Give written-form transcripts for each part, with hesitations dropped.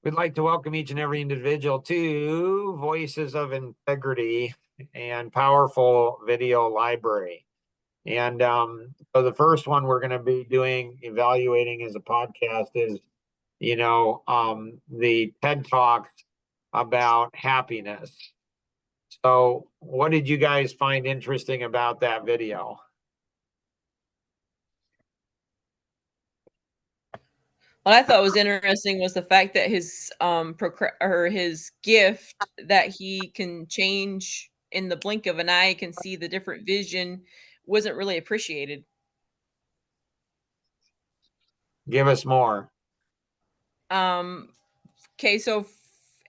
We'd like to welcome each and every individual to Voices of Integrity and Powerful Video Library. And so the first one we're going to be evaluating as a podcast is, the TED Talks about happiness. So what did you guys find interesting about that video? What I thought was interesting was the fact that his his gift that he can change in the blink of an eye, can see the different vision, wasn't really appreciated. Give us more. Okay, so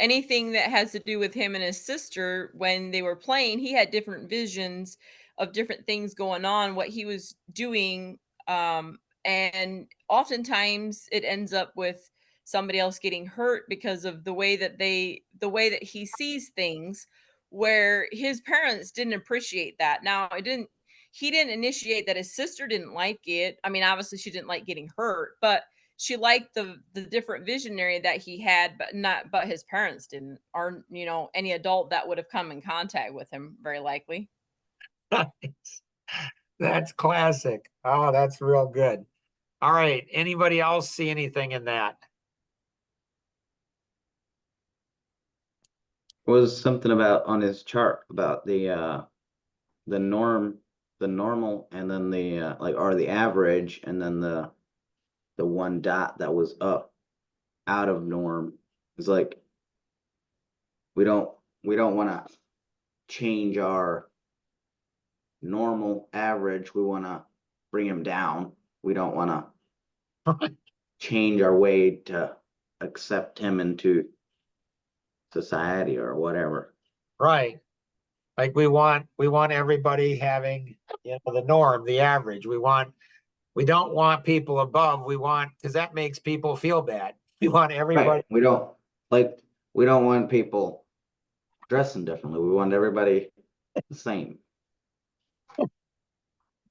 anything that has to do with him and his sister, when they were playing, he had different visions of different things going on, what he was doing, and oftentimes it ends up with somebody else getting hurt because of the way that he sees things, where his parents didn't appreciate that. Now, he didn't initiate that. His sister didn't like it. I mean, obviously she didn't like getting hurt, but she liked the different visionary that he had, but his parents didn't, or any adult that would have come in contact with him, very likely. That's classic. Oh, that's real good. All right. Anybody else see anything in that? It was something about on his chart about the normal, and then the or the average, and then the one dot that was up out of norm. It's like we don't want to change our normal average. We want to bring him down. We don't want to change our way to accept him into society or whatever. Right. Like we want everybody having, the norm, the average. We don't want people above. Because that makes people feel bad. We want everybody. Right. We don't want people dressing differently. We want everybody the same.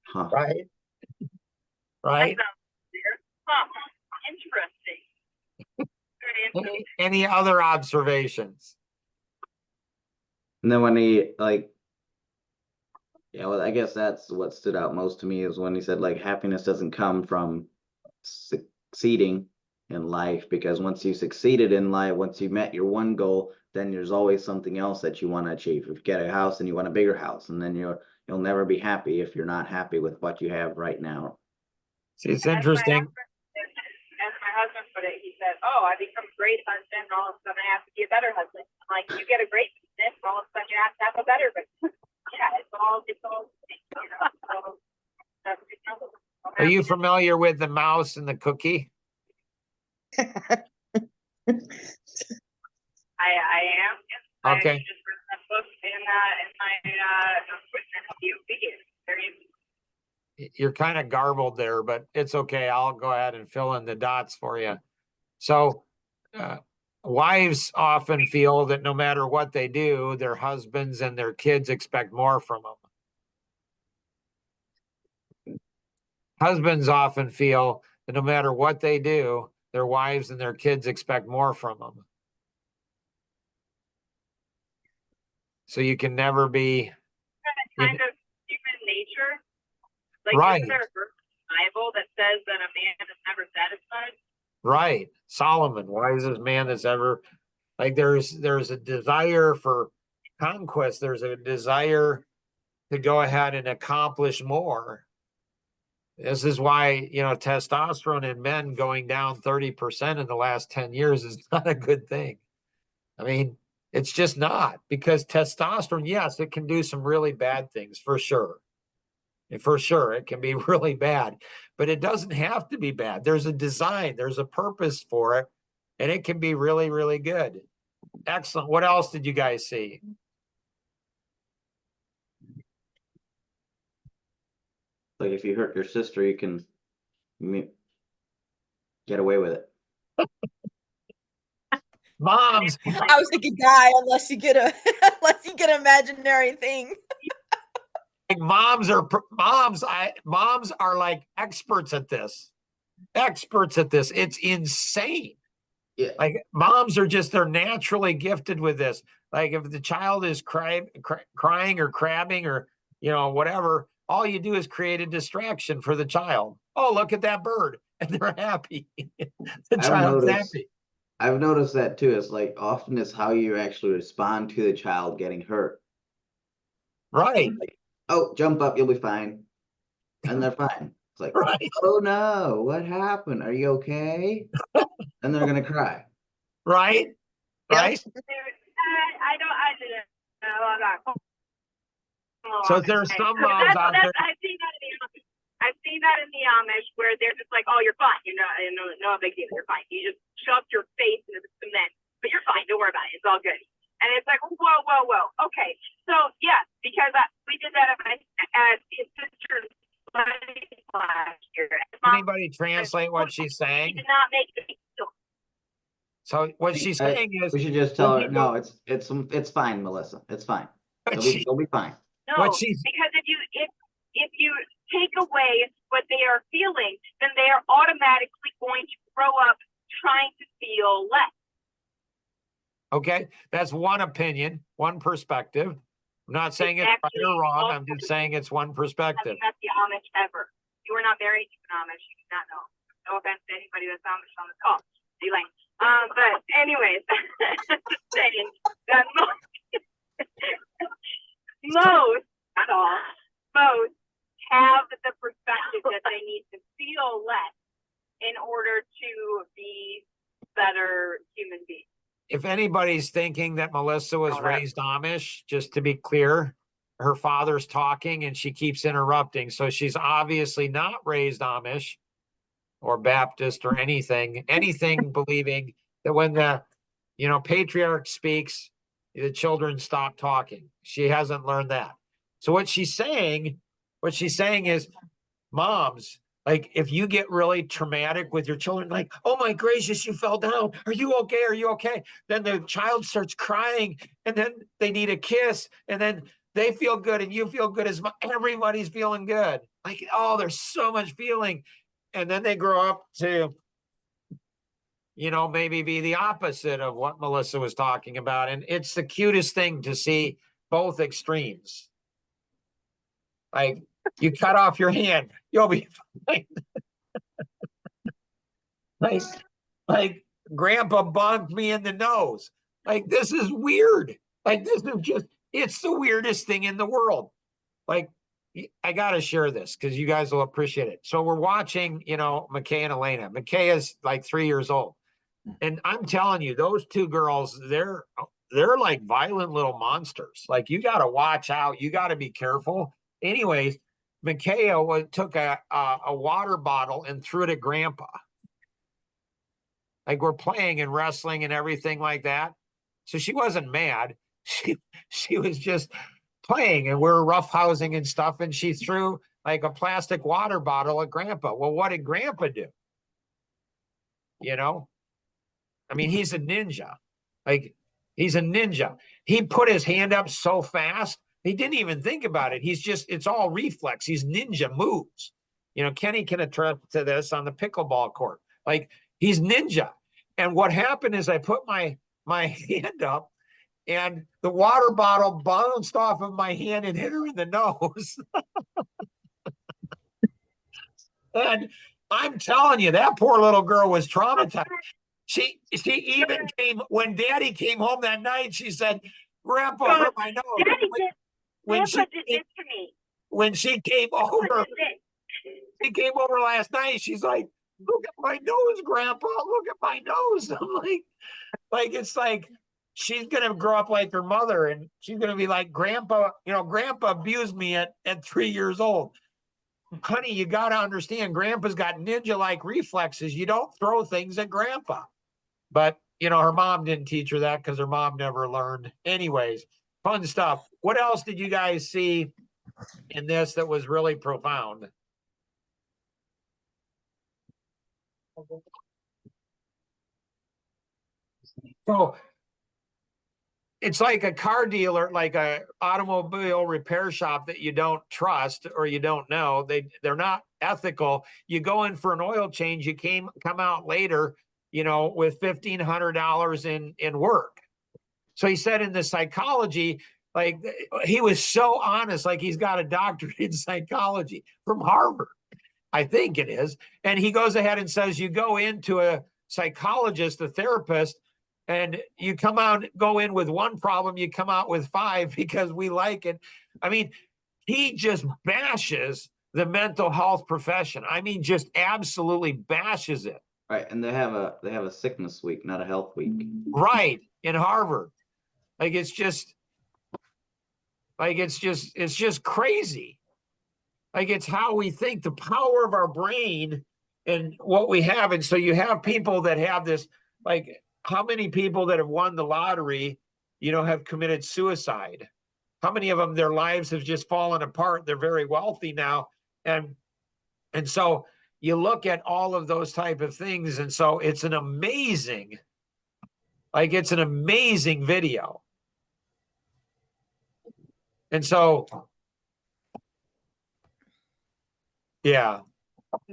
Huh. Right. Right. Interesting. Any other observations? And then when he well, I guess that's what stood out most to me, is when he said happiness doesn't come from succeeding in life, because once you succeeded in life, once you met your one goal, then there's always something else that you want to achieve. If you get a house, and you want a bigger house, and then you'll never be happy if you're not happy with what you have right now. See, it's interesting. As my husband put it, he said, "Oh, I become a great husband, all of a sudden I have to be a better husband." Like, you get a great business, all of a sudden you have to have a better business. Yeah, it's all. Are you familiar with the mouse and the cookie? I am. Okay. I just read that book in my You're kind of garbled there, but it's okay. I'll go ahead and fill in the dots for you. So, wives often feel that no matter what they do, their husbands and their kids expect more from them. Husbands often feel that no matter what they do, their wives and their kids expect more from them. So you can never be kind of human nature. Right. Isn't there a verse in the Bible that says that a man is never satisfied? Right. Solomon, wisest man that's ever, there's a desire for conquest. There's a desire to go ahead and accomplish more. This is why, testosterone in men going down 30% in the last 10 years is not a good thing. I mean, it's just not, because testosterone, yes, it can do some really bad things for sure. And for sure, it can be really bad, but it doesn't have to be bad. There's a design, there's a purpose for it, and it can be really, really good. Excellent. What else did you guys see? Like, if you hurt your sister, you can get away with it. Moms. I was thinking, guy, unless you get an imaginary thing. Moms are like experts at this. It's insane. Yeah, Like moms are just, they're naturally gifted with this. Like if the child is crying or crabbing or, whatever, all you do is create a distraction for the child. Oh, look at that bird. And they're happy. The I've child's noticed happy. I've noticed that too. It's like often it's how you actually respond to the child getting hurt. Right. Like, oh, jump up, you'll be fine. And they're fine. It's like, Right. oh no, what happened? Are you okay? And they're gonna cry. Right. Right. I don't. I didn't. I'm not. So there's some moms out there. I've seen that in the Amish. I've seen that in the Amish where they're just like, "Oh, you're fine. You're not. No big deal. You're fine. You just shoved your face into the cement, but you're fine. Don't worry about it. It's all good." And it's like, whoa. Okay, so yeah, because we did that at his sister's wedding last year. Anybody translate what she's He saying? did not make a big deal. So what she's saying is, We should just tell her, people- no, it's fine, Melissa. It's fine. what You'll be fine. No, What she's- because if you take away what they are feeling, then they are automatically going to grow up trying to feel less. okay, that's one opinion, one perspective. I'm not saying it's right or Exactly. wrong. I'm just saying it's one I perspective. think that's the Amish ever. You are not married to an Amish. You do not know. No offense to anybody that's Amish on this call. D-Lane. But anyways, just saying that most, not all, most have the perspective that they need to feel less in order to be better human beings. If anybody's thinking that Melissa was Oh, that- raised Amish, just to be clear, her father's talking and she keeps interrupting. So she's obviously not raised Amish or Baptist or anything believing that when the, patriarch speaks, the children stop talking. She hasn't learned that. So what she's saying is, moms, like if you get really traumatic with your children, like, oh my gracious, you fell down. Are you okay? Are you okay? Then the child starts crying and then they need a kiss and then they feel good and you feel good everybody's feeling good. Like, oh, there's so much feeling. And then they grow up to, maybe be the opposite of what Melissa was talking about. And it's the cutest thing to see both extremes. Like, you cut off your hand, you'll be fine. like grandpa bumped me in the nose. Like, this is weird. Like, this is just, it's the weirdest thing in the world. Like, I got to share this because you guys will appreciate it. So we're watching, McKay and Elena. McKay is like 3 years old. And I'm telling you, those two girls, they're like violent little monsters. Like, you got to watch out. You got to be careful. Anyways, Micaiah took a water bottle and threw it at Grandpa. Like, we're playing and wrestling and everything like that. So she wasn't mad. She was just playing and we're roughhousing and stuff. And she threw like a plastic water bottle at Grandpa. Well, what did Grandpa do? I mean, he's a ninja. Like, he's a ninja. He put his hand up so fast. He didn't even think about it. It's all reflex. He's ninja moves. Kenny can attest to this on the pickleball court. Like, he's ninja. And what happened is I put my hand up and the water bottle bounced off of my hand and hit her in the nose. And I'm telling you, that poor little girl was traumatized. She even when Daddy came home that night, she said, Grandpa hurt my nose. Daddy did. When Grandpa did this to me. when she came Grandpa over, did this. she came over last night. She's like, look at my nose, Grandpa. Look at my nose. I'm like it's like she's gonna grow up like her mother, and she's gonna be like, Grandpa. Grandpa abused me at 3 years old. Honey, you gotta understand, Grandpa's got ninja-like reflexes. You don't throw things at Grandpa. But her mom didn't teach her that because her mom never learned. Anyways, fun stuff. What else did you guys see in this that was really profound? So it's like a car dealer, like a automobile repair shop that you don't trust or you don't know. They're not ethical. You go in for an oil change, you come out later, with $1,500 in work. So he said in the psychology, like he was so honest, like he's got a doctorate in psychology from Harvard, I think it is. And he goes ahead and says, you go into a psychologist, a therapist, and you go in with one problem, you come out with 5 because we like it. I mean, he just bashes the mental health profession. I mean, just absolutely bashes it. Right, and they have a sickness week, not a health week. Right, in Harvard. It's just crazy. It's how we think, the power of our brain and what we have. And so you have people that have this, like how many people that have won the lottery, have committed suicide? How many of them, their lives have just fallen apart? They're very wealthy now. And so you look at all of those type of things. And so it's an amazing video. And so, yeah.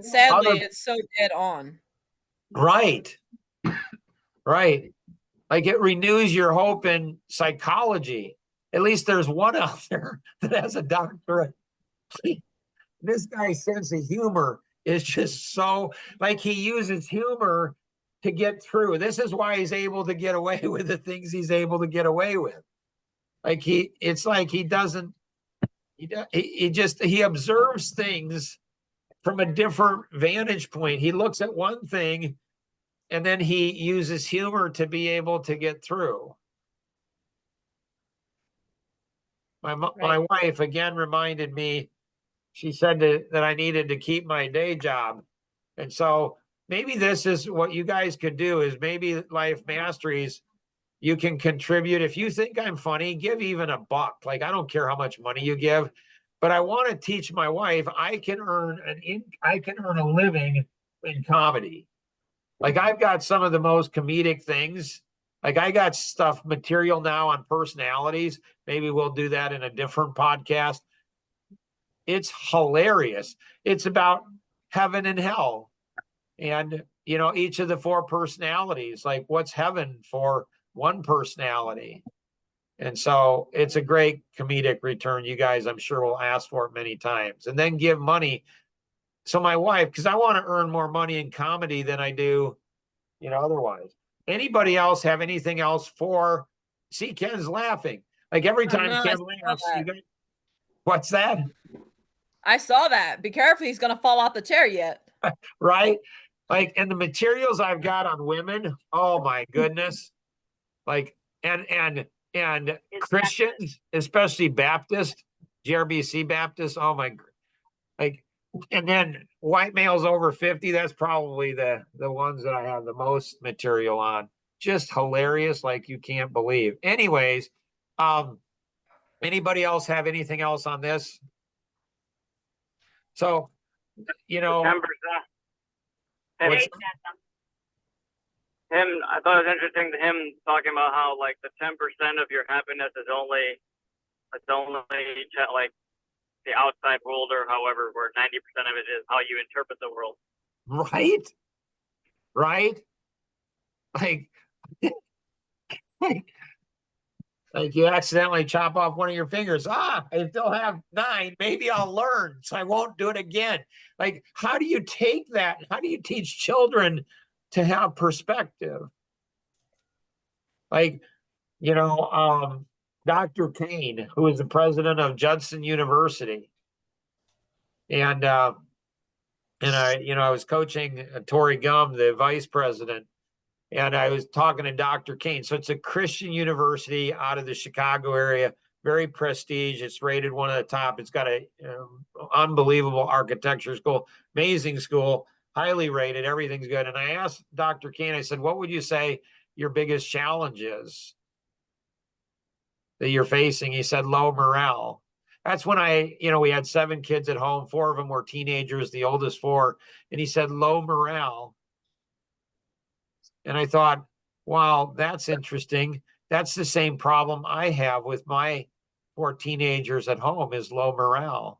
Sadly, it's so dead on. Right. Right. Like it renews your hope in psychology. At least there's one out there that has a doctorate. This guy's sense of humor is just so, like he uses humor to get through. This is why he's able to get away with the things he's able to get away with. It's like he observes things from a different vantage point. He looks at one thing and then he uses humor to be able to get through. My wife again reminded me, she said that I needed to keep my day job. And so maybe this is what you guys could do, is maybe Life Masteries, you can contribute. If you think I'm funny, give even $1. Like, I don't care how much money you give, but I want to teach my wife, I can earn a living in comedy. Like I've got some of the most comedic things. Like I got material now on personalities. Maybe we'll do that in a different podcast. It's hilarious. It's about heaven and hell. And, each of the 4 personalities, like what's heaven for one personality. And so it's a great comedic return. You guys, I'm sure, will ask for it many times, and then give money. So my wife, because I want to earn more money in comedy than I do, otherwise. Anybody else have anything else for? See, Ken's laughing. Like every time Ken laughs, what's that? I saw that. Be careful, he's going to fall off the chair yet. Right? Like, and the materials I've got on women, oh my goodness. Like, and Christians, especially Baptist, GRBC Baptist, oh my, like, and then white males over 50, that's probably the ones that I have the most material on. Just hilarious, like you can't believe. Anyways, anybody else have anything else on this? So, I thought it was interesting to him talking about how like the 10% of your happiness is only like the outside world, or however, where 90% of it is how you interpret the world. Right. Like you accidentally chop off one of your fingers. I still have 9. Maybe I'll learn, so I won't do it again. Like, how do you take that? How do you teach children to have perspective? Like, Dr. Kane, who is the president of Judson University, and I was coaching Tori Gum, the vice president, and I was talking to Dr. Kane. So it's a Christian university out of the Chicago area, very prestige. It's rated one of the top. It's got a unbelievable architecture school, amazing school, highly rated. Everything's good. And I asked Dr. Kane, I said, what would you say your biggest challenge is that you're facing? He said, low morale. That's when we had 7 kids at home. 4 of them were teenagers, the oldest 4. And he said, low morale. And I thought, wow, that's interesting. That's the same problem I have with my 4 teenagers at home, is low morale.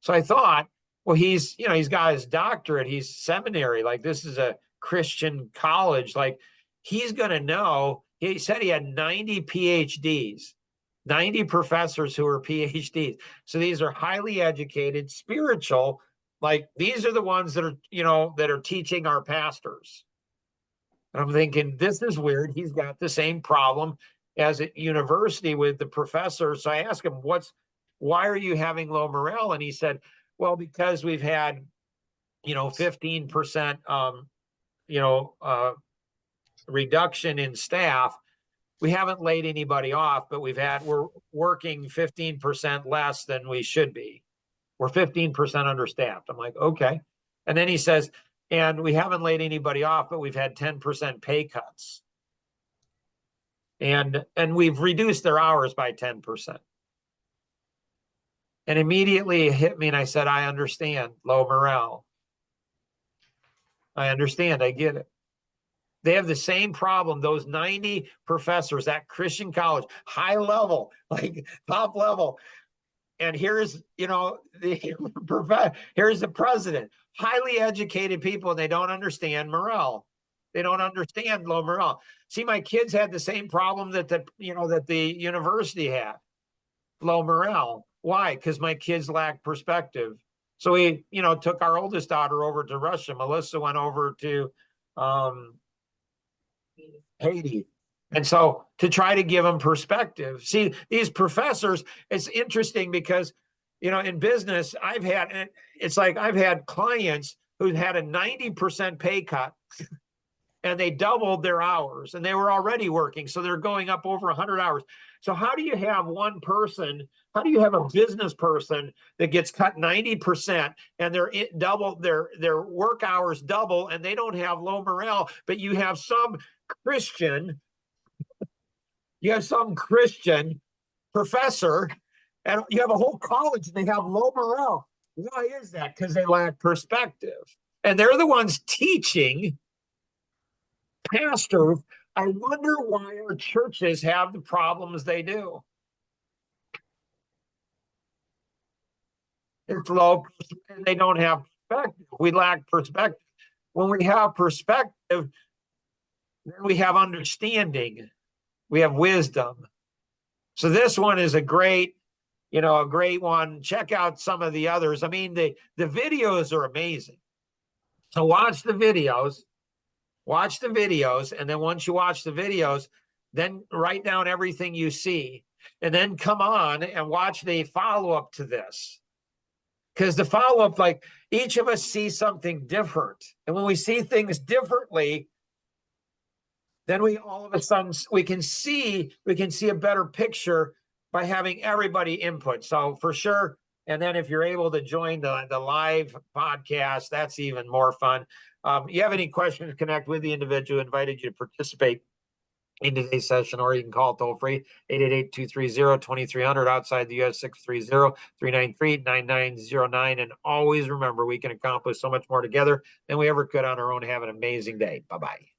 So I thought, well, he's got his doctorate, he's seminary, like this is a Christian college, like he's going to know. He said he had 90 PhDs, 90 professors who are PhDs. So these are highly educated, spiritual, like these are the ones that are, you know, that are teaching our pastors. And I'm thinking, this is weird. He's got the same problem as at university with the professor. So I asked him, why are you having low morale? And he said, well, because we've had, you know, 15%, reduction in staff. We haven't laid anybody off, but we're working 15% less than we should be. We're 15% understaffed. I'm like, okay. And then he says, and we haven't laid anybody off, but we've had 10% pay cuts. And we've reduced their hours by 10%. And immediately it hit me and I said, I understand low morale. I understand. I get it. They have the same problem. Those 90 professors at Christian college, high level, like top level. And here's, you know, here's the president, highly educated people, and they don't understand morale. They don't understand low morale. See, my kids had the same problem that the university had, low morale. Why? Because my kids lack perspective. So we, you know, took our oldest daughter over to Russia. Melissa went over to Haiti. And so to try to give them perspective, see, these professors, it's interesting because, you know, in business, I've had clients who had a 90% pay cut and they doubled their hours and they were already working. So they're going up over 100 hours. So how do you have one person, how do you have a business person that gets cut 90% and their work hours double and they don't have low morale, but you have some Christian professor and you have a whole college and they have low morale. Why is that? Because they lack perspective. And they're the ones teaching pastors. I wonder why our churches have the problems they do. It's low, and they don't have perspective. We lack perspective. When we have perspective, then we have understanding. We have wisdom. So this one is a great one. Check out some of the others. I mean, the videos are amazing. So watch the videos, and then once you watch the videos, then write down everything you see, and then come on and watch the follow-up to this. Because the follow-up, like each of us see something different. And when we see things differently, then we all of a sudden we can see a better picture by having everybody input. So for sure. And then if you're able to join the live podcast, that's even more fun. You have any questions, connect with the individual who invited you to participate in today's session, or you can call toll free 888-230-2300 outside the US 630-393-9909. And always remember, we can accomplish so much more together than we ever could on our own. Have an amazing day. Bye-bye.